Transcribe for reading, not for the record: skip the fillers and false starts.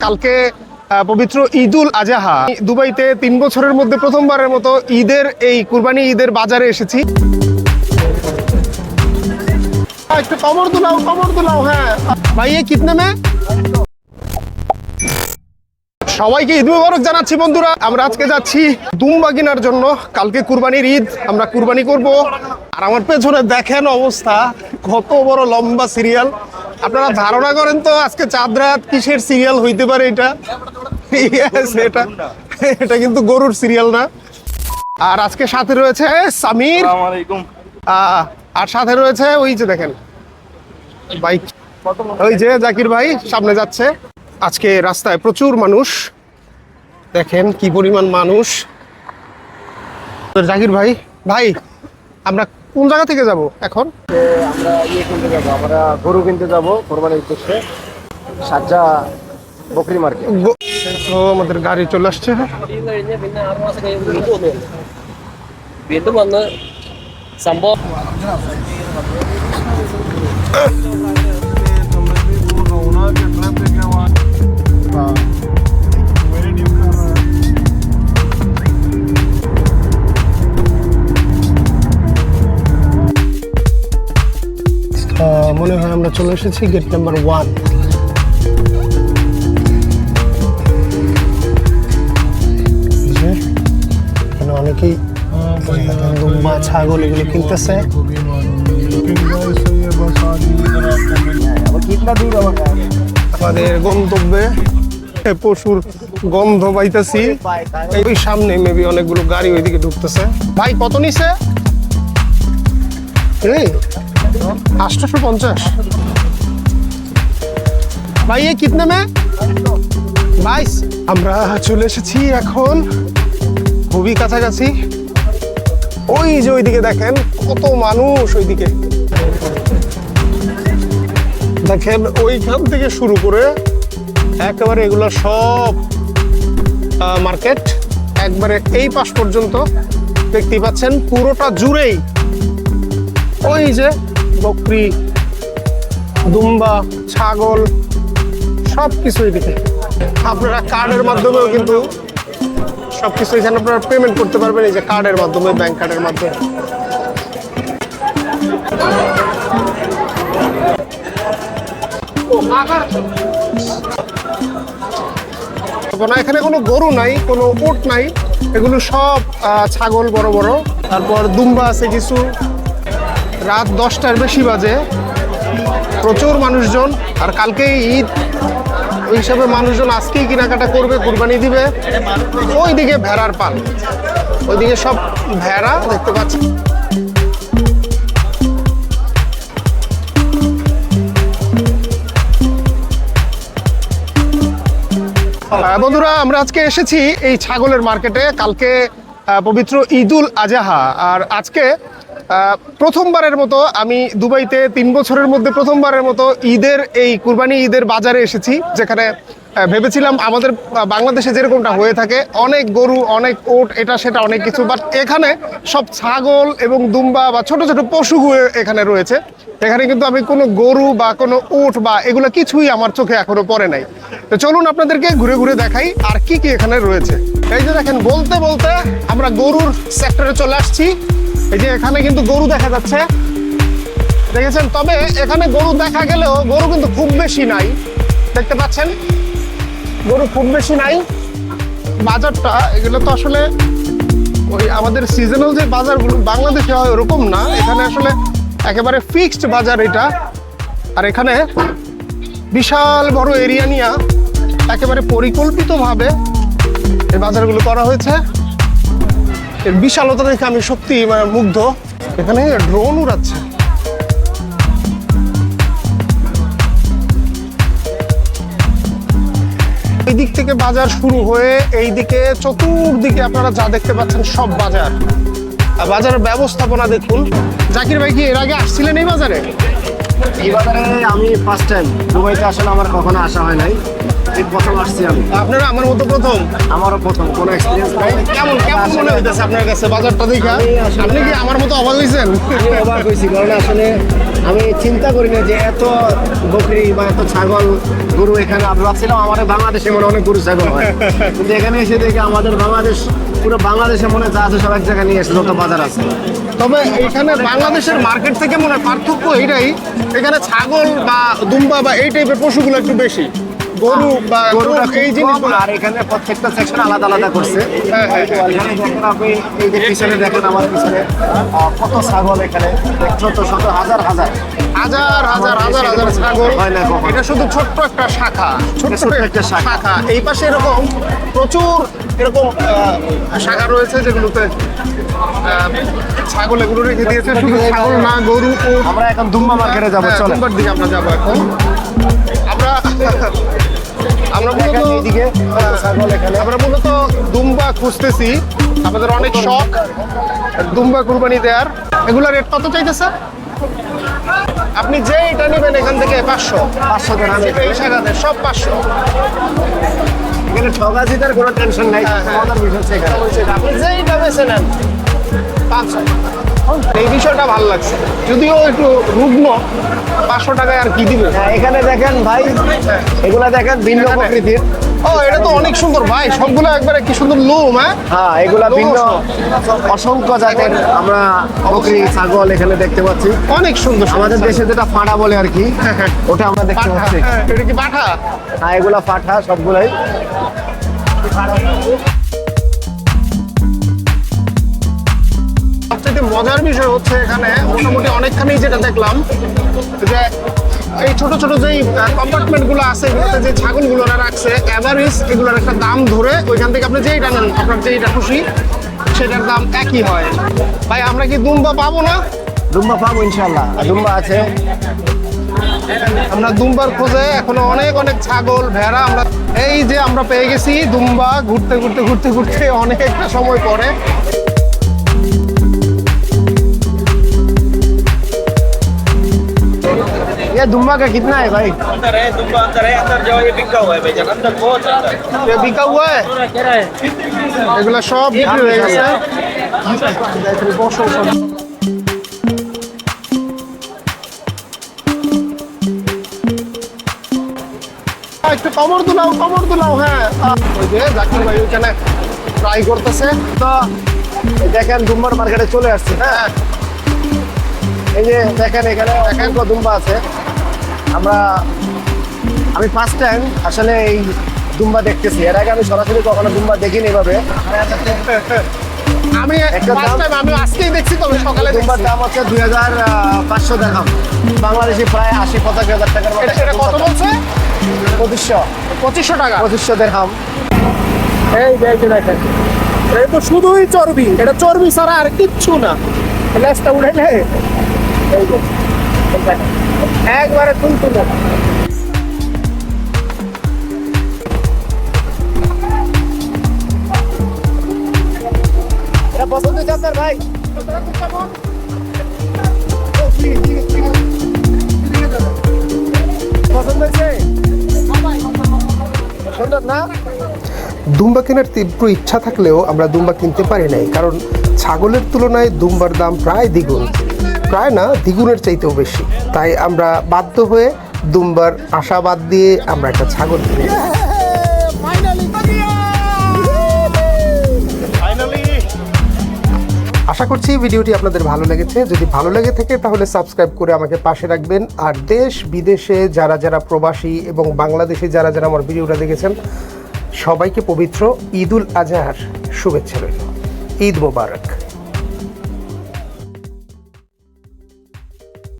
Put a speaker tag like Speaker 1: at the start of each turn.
Speaker 1: কালকে পবিত্র ঈদুল আজহা। দুবাইতে 3 বছরের মধ্যে প্রথমবারের মতো ঈদের এই কুরবানি ঈদের বাজারে এসেছি। একটু কমর দুলাও। হ্যাঁ ভাই, কিতনে মে? সবাইকে ঈদ মুবারক জানাচ্ছি বন্ধুরা। আমরা আজকে যাচ্ছি দুম্বা কেনার জন্য। কালকে কুরবানির ঈদ, আমরা কুরবানি করব। আর আমার পেছনে দেখেন অবস্থা, কত বড় লম্বা সিরিয়াল। আপনারা ধারণা করেন তো আজকে চাঁদ রাত কিসের সিরিয়াল হইতে পারে? এটা কিন্তু গরুর সিরিয়াল না। আর আজকে সাথে রয়েছে সামির, আর সাথে রয়েছে ওই যে দেখেন বাইক, ওই যে জাকির ভাই সামনে যাচ্ছে। আজকে রাস্তায় প্রচুর মানুষ, দেখেন কি পরিমাণ মানুষ। জাকির ভাই, আমরা কোন জায়গা থেকে যাব এখন?
Speaker 2: আমরা কিনতে যাব, আমরা গরু কিনতে যাব কোরবানির উদ্দেশ্যে, সাজ্জা বকরি মার্কেট।
Speaker 1: তো আমাদের গাড়ি চলে আসছে। মনে হয় আমরা চলে এসেছি গেট নাম্বার 1। এখানে অনেকেই দুম্বা ছাগল এগুলো কিনতেছে। আমাদের গন্তব্যে পশুর গন্ধ পাইতেছি। এই সামনে মেবি অনেকগুলো গাড়ি ওইদিকে ঢুকতেছে। ভাই কত নিছে? 850। ভাই ये कितने में? 22। আমরা চলে এসেছি এখন খুবই কাছাকাছি। ওই যে ওইদিকে দেখেন কত মানুষ, ওইদিকে দেখেন ওইখান থেকে শুরু করে একেবারে এগুলো সব মার্কেট, একবারে এই পাশ পর্যন্ত দেখতে পাচ্ছেন পুরোটা জুড়েই ওই যে বকরি, দুম্বা, ছাগল সবকিছু এদিকে। আপনারা কার্ডের মাধ্যমেও কিন্তু সবকিছু এখানে আপনারা পেমেন্ট করতে পারবেন, এই যে কার্ডের মাধ্যমে, ব্যাংক কার্ডের মাধ্যমে। এখানে কোনো গরু নাই, কোনো উট নাই, এগুলো সব ছাগল বড় বড়। তারপর দুম্বা আছে কিছু। রাত 10টার বেশি বাজে, প্রচুর মানুষজন। আর কালকে ঈদ, ওই হিসাবে মানুষজন আজকেই কেনাকাটা করবে, কুরবানি দিবে। ওইদিকে ভেড়ার পাল, ওইদিকে সব ভেড়া দেখতে পাচ্ছি। বন্ধুরা, আমরা আজকে এসেছি এই ছাগলের মার্কেটে। কালকে পবিত্র ঈদুল আজহা, আর আজকে প্রথমবারের মতো আমি দুবাইতে 3 বছরের মধ্যে প্রথমবারের মতো ঈদের এই কুরবানি ঈদের বাজারে এসেছি, যেখানে ভেবেছিলাম আমাদের বাংলাদেশে যেরকমটা হয়ে থাকে অনেক গরু, অনেক ওট, এটা সেটা অনেক কিছু, বাট এখানে সব ছাগল এবং দুম্বা বা ছোট ছোট পশুগুলো এখানে রয়েছে। এখানে কিন্তু আমি কোনো গরু বা কোনো উট বা এগুলো কিছুই আমার চোখে এখনো পড়ে নাই। তো চলুন আপনাদেরকে ঘুরে ঘুরে দেখাই আর কি কি এখানে রয়েছে। এই যে দেখেন, বলতে বলতে আমরা গরুর সেক্টরে চলে আসছি। এই যে এখানে কিন্তু গরু দেখা যাচ্ছে, দেখেছেন? তবে এখানে গরু দেখা গেলেও গরু কিন্তু খুব বেশি নাই, দেখতে পাচ্ছেন গরু খুব বেশি নাই। বাজারটা এগুলো তো আসলে ওই আমাদের সিজনাল যে বাজারগুলো বাংলাদেশে হয় ওরকম না, এখানে আসলে একেবারে ফিক্সড বাজার এটা। আর এখানে বিশাল বড় এরিয়া নিয়ে একেবারে পরিকল্পিতভাবে এই বাজারগুলো করা হয়েছে। এর বিশালতা দেখে আমি সত্যি মানে মুগ্ধ। এখানে ড্রোন উড়াচ্ছে। এই দিক থেকে বাজার শুরু হয়ে এই দিকে চতুর্দিকে আপনারা যা দেখতে পাচ্ছেন সব বাজার। বাজারের ব্যবস্থাপনা দেখুন। জাকির ভাই কি এর আগে আসছিলেন এই বাজারে?
Speaker 2: এই বাজারে আমি ফার্স্ট টাইম, দুবাইতে আসলে আমার কখনো আসা হয় নাই। এই প্রথম আসছি আমি।
Speaker 1: আপনারা আমার মতো প্রথম?
Speaker 2: আমারও প্রথম, কোনো এক্সপিরিয়েন্স নাই।
Speaker 1: কেমন কেমন মনে হইতেছে আপনার কাছে বাজারটা দেখা?
Speaker 2: আমি আসলে-
Speaker 1: আপনি কি আমার মতো অবাক হয়েছেন?
Speaker 2: আমি অবাক হয়েছি, কারণ আসলে আমি চিন্তা করি না যে এত বকরি বা এত ছাগল গরু এখানে। আমি ভাবছিলাম আমাদের বাংলাদেশে মনে হয় অনেক গরু ছাগল হয়, কিন্তু এখানে এসে দেখে আমাদের বাংলাদেশ, পুরো বাংলাদেশে মনে হয় যা আছে সব এক জায়গায় নিয়ে এসে যত বাজার আছে।
Speaker 1: তবে এখানে বাংলাদেশের মার্কেট থেকে মনে হয় পার্থক্য এটাই, এখানে ছাগল বা দুম্বা বা এই টাইপের পশুগুলো একটু বেশি, গরু বা
Speaker 2: গরুটা
Speaker 1: এই
Speaker 2: এই
Speaker 1: জিনিসগুলো।
Speaker 2: আর এখানে প্রত্যেকটা সেকশন আলাদা আলাদা করছে।
Speaker 1: হ্যাঁ, হ্যাঁ,
Speaker 2: এখানে দেখেন আপনি, এই যে পিছনে দেখেন আমার পিছনে কত ছাগল এখানে, শত শত হাজার হাজার
Speaker 1: হাজার হাজার হাজার হাজার ছাগল।
Speaker 2: হয় না কখনো।
Speaker 1: এটা শুধু ছোট্ট একটা শাখা, ছোট্ট
Speaker 2: ছোট্ট একটা
Speaker 1: একটা
Speaker 2: শাখা।
Speaker 1: শাখা। এই পাশে এরকম প্রচুর এরকম শাখা রয়েছে যেগুলোতে ছাগল এগুলো রেখে দিয়েছে। শুধু ছাগল না, গরু, উট।
Speaker 2: আমরা এখন দুম্বা মার্কেটে যাবো,
Speaker 1: হ্যাঁ,
Speaker 2: চলো।
Speaker 1: দুম্বার দিকে আমরা যাবো এখন। আমরা
Speaker 2: দেখেন
Speaker 1: মূলত
Speaker 2: এইদিকে কত ছাগল এখানে।
Speaker 1: আমরা মূলত দুম্বা খুঁজতেছি, আমাদের অনেক শখ দুম্বা কুরবানি দেওয়ার। এগুলা রেট কত চাইতেছে? আপনি যে এটা নেবেন এখান থেকে 500
Speaker 2: 500 টাকা
Speaker 1: এই শাখাতে সব 500।
Speaker 2: এখানে ঠগাজিদের কোনো টেনশন নাই,
Speaker 1: হ্যাঁ, হ্যাঁ।
Speaker 2: মজার বিষয় হচ্ছে এখানে।
Speaker 1: আপনি যেইটা বেছে নেন 500। এই বিষয়টা ভালো লাগছে, যদিও একটু রুগ্ন। 500 টাকায় আর কি দিবে?
Speaker 2: হ্যাঁ, এখানে দেখেন ভাই, এগুলা দেখেন ভিন্ন
Speaker 1: এখানে?
Speaker 2: প্রকৃতির।
Speaker 1: ও, এটা তো অনেক সুন্দর ভাই, সবগুলো একবারে কি সুন্দর লোম। হ্যাঁ,
Speaker 2: হ্যাঁ, এগুলা ভিন্ন
Speaker 1: লোমস।
Speaker 2: অসংখ্য জাতের আমরা বকরি ছাগল এখানে দেখতে পাচ্ছি।
Speaker 1: অনেক সুন্দর
Speaker 2: আমাদের দেশে যেটা ফাঁড়া বলে আর কি, ওটা আমরা দেখতে
Speaker 1: পাঠা।
Speaker 2: পাচ্ছি।
Speaker 1: হ্যাঁ, এটা কি পাঠা?
Speaker 2: হ্যাঁ, এগুলা পাঠা সবগুলাই।
Speaker 1: সবচেয়ে মজার বিষয় হচ্ছে এখানে মোটামুটি অনেকখানি যেটা দেখলাম যে এই ছোট ছোট যেই কম্পার্টমেন্ট গুলো আছে, এগুলোতে যে ছাগলগুলো ওরা রাখছে এভারেজ এগুলোর একটা দাম ধরে ওইখান থেকে আপনি যেইটা নেন, আপনার যেইটা খুশি সেটার দাম একই হয়। ভাই, আমরা কি দুম্বা পাবো না?
Speaker 2: দুম্বা পাবো ইনশাল্লাহ, দুম্বা আছে।
Speaker 1: আমরা দুম্বার খোঁজে এখনো অনেক অনেক ছাগল, ভেড়া আমরা এই যে আমরা পেয়ে গেছি দুম্বা। ঘুরতে ঘুরতে ঘুরতে ঘুরতে অনেকটা সময় পরে
Speaker 2: ये दुम्बा का कितना है भाई?
Speaker 3: अंदर है दुम्बा अंदर है अंदर जाओ ये बिका हुआ है भाईजान अंदर बहुत अंदर
Speaker 1: এ বিকা হুয়া হ্যায়? এগুলা সব বিক্রি হয়ে গেছে। বসো সব। একটু কমর দুলাও, কমর দুলাও। হ্যাঁ, ওই যে জাকির ভাই ওইখানে ট্রাই করতেছে।
Speaker 2: তো দেখেন দুম্বার মার্কেটে চলে আসছে।
Speaker 1: হ্যাঁ,
Speaker 2: এই যে দেখেন এখানে অসংখ্য দুম্বা আছে। আমি ফার্স্ট টাইম আসলে এই দুম্বা দেখতেছি। এর আগে আমি সরাসরি কখনো দুম্বা দেখিনি এভাবে।
Speaker 1: আমি
Speaker 2: একটা
Speaker 1: ফার্স্ট
Speaker 2: দাম-
Speaker 1: টাইম আমি আজকেই দেখছি, তবে সকালে
Speaker 2: দুম্বার
Speaker 1: দেখছি।
Speaker 2: দাম হচ্ছে 2500 দেখাম, বাংলাদেশি প্রায় 80-85 টাকার মতো।
Speaker 1: এটা কত বলছে?
Speaker 2: 2500
Speaker 1: 2500 টাকা।
Speaker 2: 2500 দেখাম।
Speaker 1: এই যে দেখেন, এটা তো শুধুই চর্বি, এটা চর্বি ছাড়া আর কিচ্ছু না। লেজটা উঠাইলে এই যে, একবারে তুলতুলে।
Speaker 2: এটা পছন্দ হয়েছে আপনার ভাই? পছন্দ হয়েছে? সুন্দর না?
Speaker 4: দুম্বা কেনার তীব্র ইচ্ছা থাকলেও আমরা দুম্বা কিনতে পারি নাই, কারণ ছাগলের তুলনায় দুম্বার দাম প্রায় দ্বিগুণ, প্রায় না দ্বিগুণের চাইতেও বেশি। তাই আমরা বাধ্য হয়ে দুম্বার আশা বাদ দিয়ে আমরা একটা ছাগল কিনে নিই। আশা করছি ভিডিওটি আপনাদের ভালো লেগেছে। যদি ভালো লেগে থাকে তাহলে সাবস্ক্রাইব করে আমাকে পাশে রাখবেন। আর দেশ বিদেশে যারা যারা প্রবাসী এবং বাংলাদেশে যারা যারা আমার ভিডিওটা দেখেছেন, সবাইকে পবিত্র ঈদ উল আজহার শুভেচ্ছা রইল। ঈদ মোবারক।